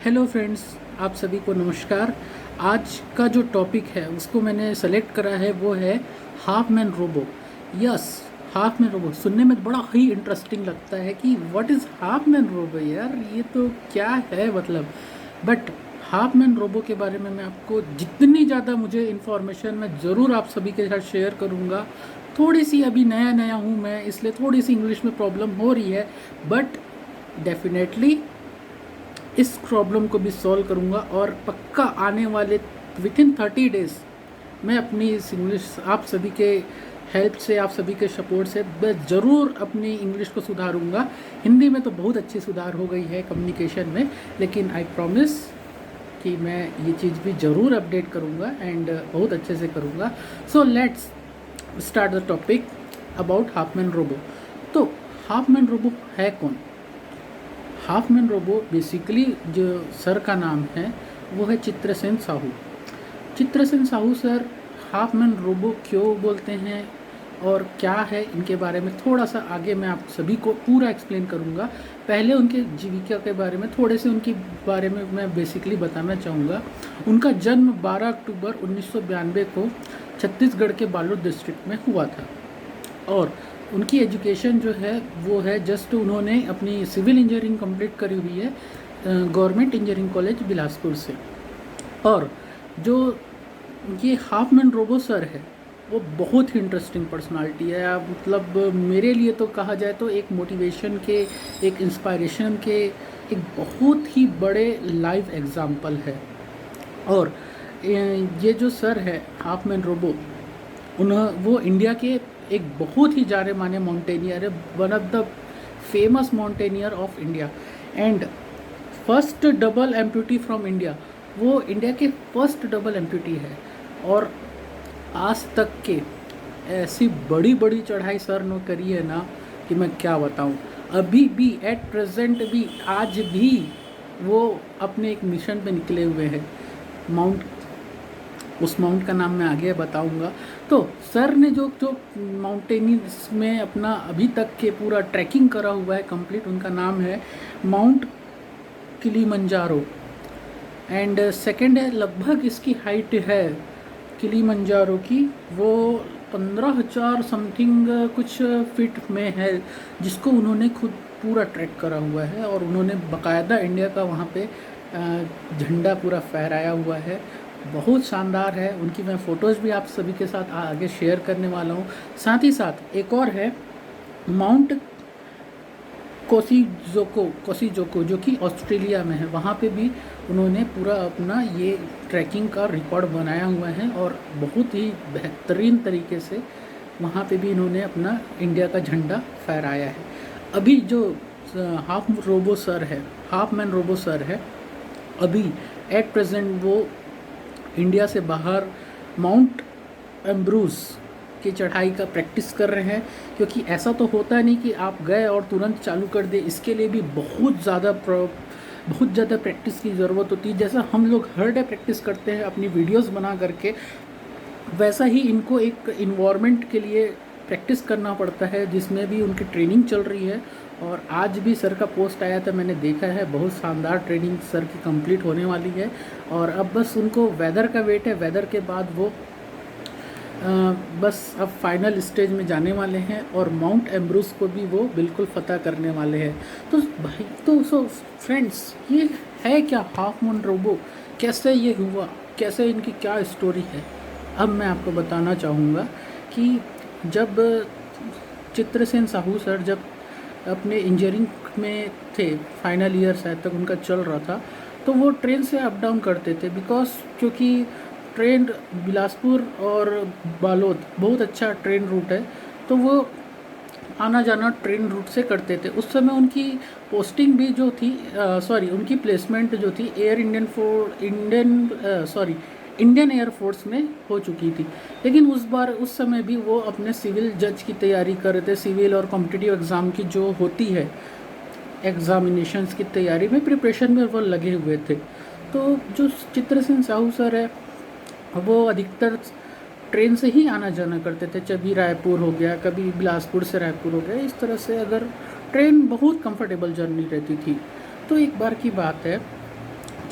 Hello friends, आप सभी को नमस्कार। आज का जो टॉपिक है उसको मैंने सेलेक्ट करा है, वो है half man robo. Yes, half man robo सुनने में बड़ा ही इंटरेस्टिंग लगता है कि what is half man robo. यार ये तो क्या है मतलब। बट हाफ मैन रोबो के बारे में मैं आपको जितनी ज़्यादा मुझे इन्फॉर्मेशन मैं ज़रूर आप सभी के साथ शेयर करूँगा। थोड़ी सी अभी नया नया हूँ मैं, इसलिए थोड़ी सी इंग्लिश में प्रॉब्लम हो रही है, बट डेफिनेटली इस प्रॉब्लम को भी सॉल्व करूँगा और पक्का आने वाले विथिन 30 डेज़ मैं अपनी इस इंग्लिश आप सभी के हेल्प से, आप सभी के सपोर्ट से मैं ज़रूर अपनी इंग्लिश को सुधारूँगा। हिंदी में तो बहुत अच्छी सुधार हो गई है कम्युनिकेशन में, लेकिन आई प्रॉमिस कि मैं ये चीज़ भी ज़रूर अपडेट करूँगा एंड बहुत अच्छे से करूँगा। So let's start the topic about half man robo. तो हाफ मैन रोबो है कौन? हाफ मैन रोबो बेसिकली जो सर का नाम है वो है Chitrasen Sahu. Chitrasen Sahu sir half man robo क्यों बोलते हैं और क्या है, इनके बारे में थोड़ा सा आगे मैं आप सभी को पूरा एक्सप्लेन करूँगा। पहले उनके जीविका के बारे में थोड़े से उनके बारे में मैं बेसिकली बताना चाहूँगा। उनका जन्म 12 अक्टूबर 1992 को छत्तीसगढ़ के बालोद डिस्ट्रिक्ट में हुआ था और उनकी एजुकेशन जो है वो है जस्ट उन्होंने अपनी सिविल इंजीनियरिंग कंप्लीट करी हुई है गवर्नमेंट इंजीनियरिंग कॉलेज बिलासपुर से। और जो ये हाफ मैन रोबो सर है वो बहुत ही इंटरेस्टिंग पर्सनालिटी है। आप मतलब मेरे लिए तो कहा जाए तो एक मोटिवेशन के, एक इंस्पायरेशन के, एक बहुत ही बड़े लाइव एग्जाम्पल है। और ये जो सर है हाफ मैन रोबो, वो इंडिया के एक बहुत ही जाने माने माउंटेनियर है, one of the famous mountaineer of India and first double amputee from India. वो इंडिया के फर्स्ट डबल एम्प्यूटी है और आज तक के ऐसी बड़ी बड़ी चढ़ाई सर ने करी है ना कि मैं क्या बताऊं। अभी भी एट प्रेजेंट भी आज भी वो अपने एक मिशन पे निकले हुए हैं माउंट, उस माउंट का नाम मैं आगे बताऊंगा। तो सर ने जो जो माउंटेनियर्स में अपना अभी तक के पूरा ट्रैकिंग करा हुआ है कंप्लीट, उनका नाम है माउंट किलीमंजारो एंड सेकंड है, लगभग इसकी हाइट है किलीमंजारो की वो 15,000 समथिंग कुछ फीट में है, जिसको उन्होंने खुद पूरा ट्रैक करा हुआ है और उन्होंने बाकायदा इंडिया का वहाँ पे झंडा पूरा फहराया हुआ है। बहुत शानदार है। उनकी मैं फ़ोटोज़ भी आप सभी के साथ आगे शेयर करने वाला हूँ। साथ ही साथ एक और है माउंट कोसीजोको जो कि ऑस्ट्रेलिया में है। वहाँ पे भी उन्होंने पूरा अपना ये ट्रैकिंग का रिकॉर्ड बनाया हुआ है और बहुत ही बेहतरीन तरीके से वहाँ पे भी इन्होंने अपना इंडिया का झंडा फहराया है। अभी जो हाफ रोबो सर है, हाफ मैन रोबो सर है, अभी एट प्रेजेंट वो इंडिया से बाहर माउंट एम्ब्रूस की चढ़ाई का प्रैक्टिस कर रहे हैं, क्योंकि ऐसा तो होता नहीं कि आप गए और तुरंत चालू कर दे। इसके लिए भी बहुत ज़्यादा प्रैक्टिस की ज़रूरत होती है। जैसा हम लोग हर डे प्रैक्टिस करते हैं अपनी वीडियोस बना करके, वैसा ही इनको एक इन्वायरमेंट के लिए प्रैक्टिस करना पड़ता है, जिसमें भी उनकी ट्रेनिंग चल रही है। और आज भी सर का पोस्ट आया था, मैंने देखा है, बहुत शानदार ट्रेनिंग सर की कंप्लीट होने वाली है और अब बस उनको वेदर का वेट है। वेदर के बाद वो बस अब फाइनल स्टेज में जाने वाले हैं और माउंट एम्ब्रूस को भी वो बिल्कुल फतह करने वाले हैं। तो भाई सो फ्रेंड्स, ये है क्या हाफ मैन रोबो, कैसे ये हुआ, कैसे इनकी क्या स्टोरी है, अब मैं आपको बताना चाहूँगा। कि जब चित्रसेन साहू सर जब अपने इंजीनियरिंग में थे, फाइनल ईयर शायद तक उनका चल रहा था, तो वो ट्रेन से अप डाउन करते थे, बिकॉज क्योंकि ट्रेन बिलासपुर और बालोद बहुत अच्छा ट्रेन रूट है, तो वो आना जाना ट्रेन रूट से करते थे। उस समय उनकी पोस्टिंग भी जो थी, उनकी प्लेसमेंट जो थी इंडियन एयरफोर्स में हो चुकी थी। लेकिन उस समय भी वो अपने सिविल जज की तैयारी कर रहे थे। सिविल और कॉम्पिटिटिव एग्ज़ाम की जो होती है एग्ज़ामिनेशंस की तैयारी में, प्रिपरेशन में वो लगे हुए थे। तो जो चित्रसेन साहू सर है वो अधिकतर ट्रेन से ही आना जाना करते थे। कभी रायपुर हो गया, कभी बिलासपुर से रायपुर हो गया, इस तरह से अगर ट्रेन बहुत कंफर्टेबल जर्नी रहती थी। तो एक बार की बात है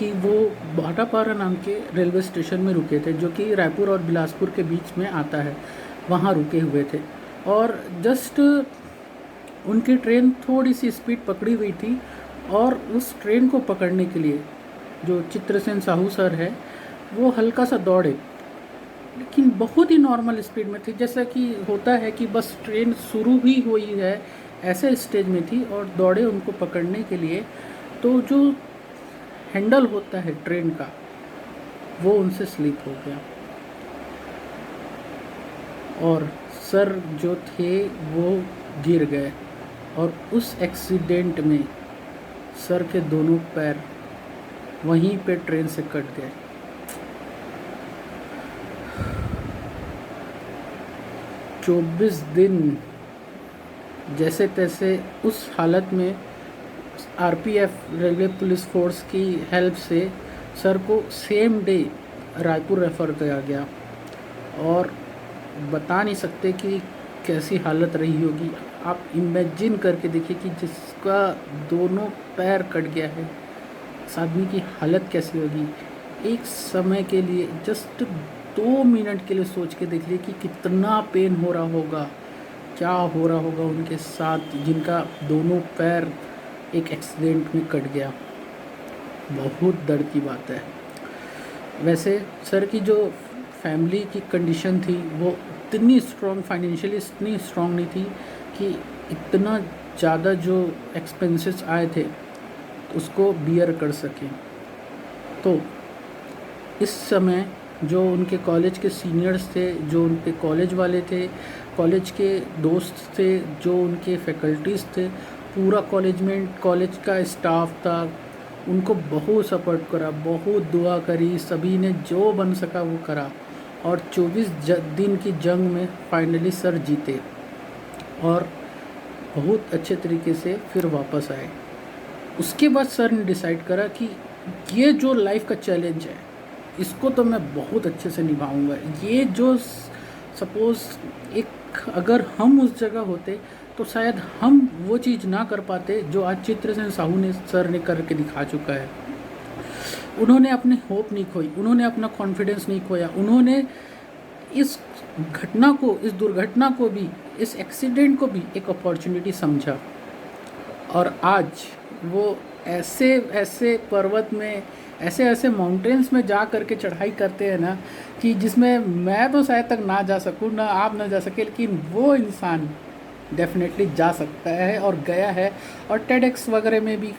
कि वो भाटापारा नाम के रेलवे स्टेशन में रुके थे, जो कि रायपुर और बिलासपुर के बीच में आता है, वहाँ रुके हुए थे। और जस्ट उनकी ट्रेन थोड़ी सी स्पीड पकड़ी हुई थी, और उस ट्रेन को पकड़ने के लिए जो चित्रसेन साहू सर है वो हल्का सा दौड़े, लेकिन बहुत ही नॉर्मल स्पीड में थी, जैसा कि होता है कि बस ट्रेन शुरू ही हुई है ऐसे स्टेज में थी, और दौड़े उनको पकड़ने के लिए। तो जो हैंडल होता है ट्रेन का वो उनसे स्लिप हो गया, और सर जो थे वो गिर गए, और उस एक्सीडेंट में सर के दोनों पैर वहीं पे ट्रेन से कट गए। चौबीस दिन जैसे तैसे उस हालत में आरपीएफ रेलवे पुलिस फोर्स की हेल्प से सर को सेम डे रायपुर रेफ़र किया गया, और बता नहीं सकते कि कैसी हालत रही होगी। आप इमेजिन करके देखिए कि जिसका दोनों पैर कट गया है, उस आदमी की हालत कैसी होगी। एक समय के लिए, जस्ट 2 मिनट के लिए सोच के देख लिए कि कितना पेन हो रहा होगा, क्या हो रहा होगा उनके साथ, जिनका दोनों पैर एक एक्सीडेंट में कट गया। बहुत दर्द की बात है। वैसे सर की जो फैमिली की कंडीशन थी वो इतनी स्ट्रॉन्ग, फाइनेंशियली इतनी स्ट्रॉन्ग नहीं थी कि इतना ज़्यादा जो एक्सपेंसेस आए थे उसको बियर कर सकें। तो इस समय जो उनके कॉलेज के सीनियर्स थे, जो उनके कॉलेज वाले थे, कॉलेज के दोस्त थे, जो उनके फैकल्टीज़ थे, पूरा कॉलेज का स्टाफ था, उनको बहुत सपोर्ट करा, बहुत दुआ करी, सभी ने जो बन सका वो करा, और 24 दिन की जंग में फाइनली सर जीते और बहुत अच्छे तरीके से फिर वापस आए। उसके बाद सर ने डिसाइड करा कि ये जो लाइफ का चैलेंज है इसको तो मैं बहुत अच्छे से निभाऊंगा। ये जो सपोज़ एक अगर हम उस जगह होते तो शायद हम वो चीज़ ना कर पाते जो आज चित्रसेन साहू ने सर ने करके दिखा चुका है। उन्होंने अपने होप नहीं खोई, उन्होंने अपना कॉन्फिडेंस नहीं खोया, उन्होंने इस घटना को, इस दुर्घटना को भी, इस एक्सीडेंट को भी एक अपॉर्चुनिटी समझा, और आज वो ऐसे ऐसे पर्वत में, ऐसे ऐसे माउंटेन्स में जा कर के चढ़ाई करते हैं ना कि जिसमें मैं तो शायद तक ना जा सकूं, ना आप ना जा सके, लेकिन वो इंसान डेफिनेटली जा सकता है और गया है। और टेडएक्स वगैरह में भी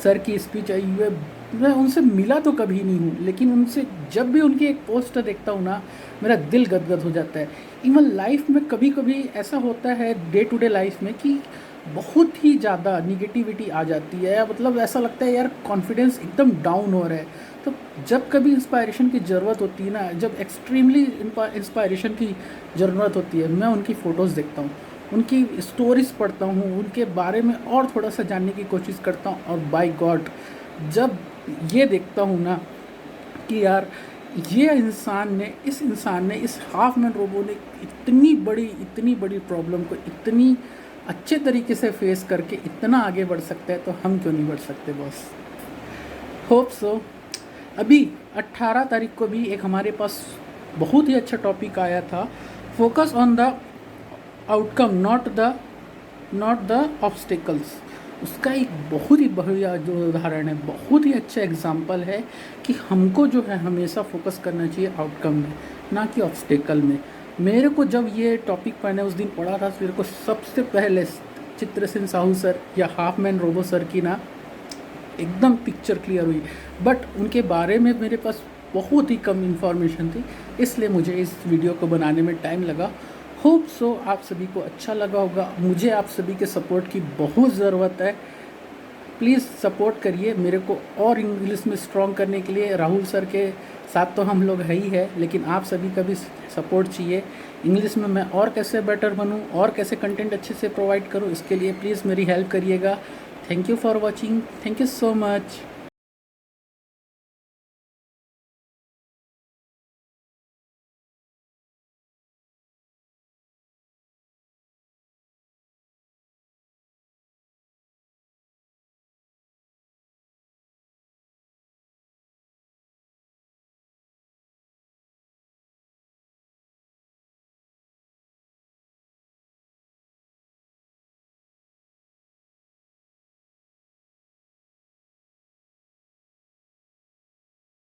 सर की स्पीच आई हुई है। मैं उनसे मिला तो कभी नहीं हूँ, लेकिन उनसे जब भी उनकी एक पोस्टर देखता हूँ ना, मेरा दिल गदगद हो जाता है। इवन लाइफ में कभी कभी ऐसा होता है, डे टू डे लाइफ में, कि बहुत ही ज़्यादा निगेटिविटी आ जाती है, या मतलब ऐसा लगता है यार कॉन्फिडेंस एकदम डाउन हो रहा है। तो जब कभी इंस्पायरेशन की ज़रूरत होती है ना, जब एक्सट्रीमली इंस्पायरेशन की ज़रूरत होती है, मैं उनकी फ़ोटोज़ देखता हूँ, उनकी स्टोरीज़ पढ़ता हूँ, उनके बारे में और थोड़ा सा जानने की कोशिश करता हूँ, और बाय गॉड जब ये देखता हूँ ना कि यार ये इंसान ने इस हाफ मैन रोबो ने इतनी बड़ी प्रॉब्लम को इतनी अच्छे तरीके से फेस करके इतना आगे बढ़ सकता है, तो हम क्यों नहीं बढ़ सकते बॉस। Hope so. अभी 18 तारीख को भी एक हमारे पास बहुत ही अच्छा टॉपिक आया था, focus on the outcome not the obstacles. उसका एक बहुत ही बढ़िया जो उदाहरण है, बहुत ही अच्छा एग्जाम्पल है कि हमको जो है हमेशा फोकस करना चाहिए आउटकम में, ना कि ऑब्स्टिकल में। मेरे को जब ये टॉपिक मैंने उस दिन पढ़ा था, मेरे को सबसे पहले चित्रसेन साहू सर या हाफ मैन रोबो सर की ना एकदम पिक्चर क्लियर हुई, बट उनके बारे में मेरे पास बहुत ही कम इन्फॉर्मेशन थी, इसलिए मुझे इस वीडियो को बनाने में टाइम लगा। होप सो आप सभी को अच्छा लगा होगा। मुझे आप सभी के सपोर्ट की बहुत ज़रूरत है, प्लीज़ सपोर्ट करिए मेरे को और इंग्लिश में स्ट्रॉन्ग करने के लिए। राहुल सर के साथ तो हम लोग है ही है, लेकिन आप सभी का भी सपोर्ट चाहिए। इंग्लिश में मैं और कैसे बेटर बनूं और कैसे कंटेंट अच्छे से प्रोवाइड करूं, इसके लिए प्लीज़ मेरी हेल्प करिएगा। Thank you for watching, thank you so much.